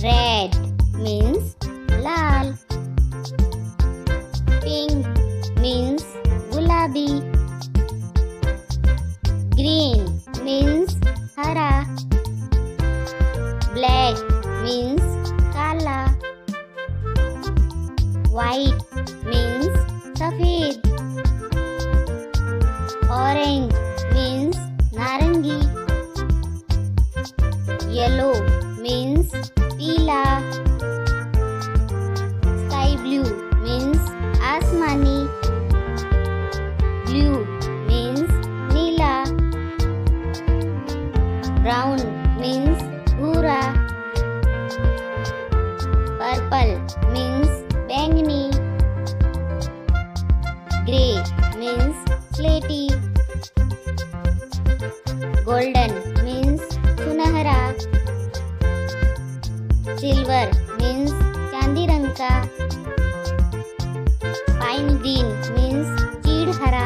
Red means लाल. Pink means गुलाबी. Green means हरा. Black means काला. White means सफेद. Orange means नारंगी. Yellow means पीला. Sky blue means आसमानी. Blue means नीला. Brown means भूरा. Purple means बैंगनी. Grey means स्लेटी. Golden means सुनहरा. Silver means चांदी रंग का. Pine green means चीड़ हरा.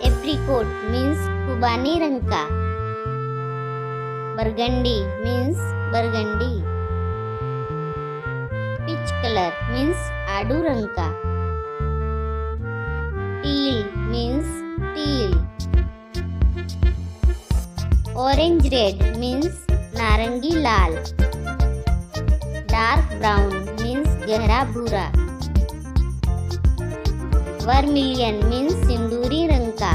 Apricot means खुबानी रंग का. Burgundy means burgundy. Peach color means आड़ू रंग का. Teal means teal. Orange red means नारंगी लाल. Dark brown means गहरा भूरा. Vermilion means सिंदूरी रंग का.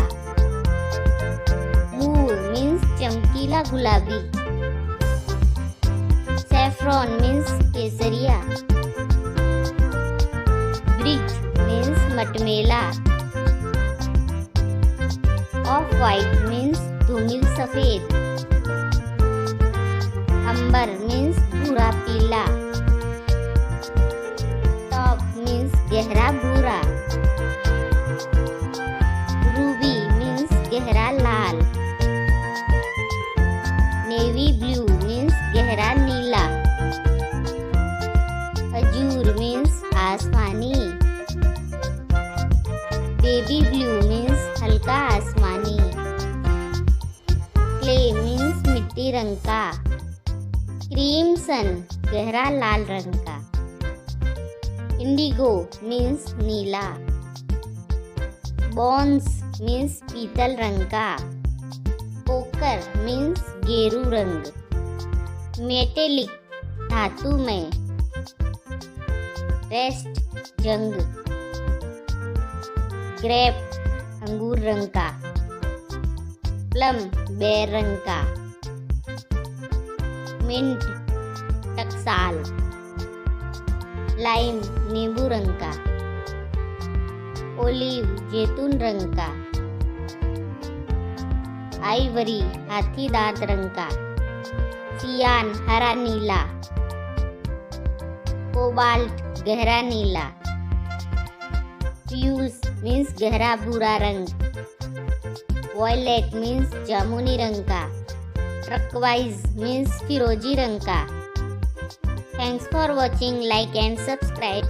Mauve means चमकीला गुलाबी. Saffron means केसरिया. Bridge means मटमेला. Off white means धूमिल सफेद. अंबर means भूरा पीला. Taupe means गहरा भूरा. Ruby means गहरा लाल. Navy blue means गहरा नीला. Azure means आसमानी. Baby blue means हल्का आसमानी. Clay means मिट्टी रंग का. Crimson गहरा लाल रंग का. Indigo means नीला. Bronze means पीतल रंग का. Ochre means गेरू रंग. Metallic धातु में. Rust जंग. Grape अंगूर रंग का. Plum बेर रंग का. Mint टकसाल. Lime नींबू रंग का. Olive जैतून रंग का. Ivory हाथी दांत रंग का. Cyan हरा नीला. Cobalt गहरा नीला. Fuse means गहरा भूरा रंग. Violet means जामुनी रंग का. Turquoise means फिरोजी रंग का. Thanks for watching. Like and subscribe.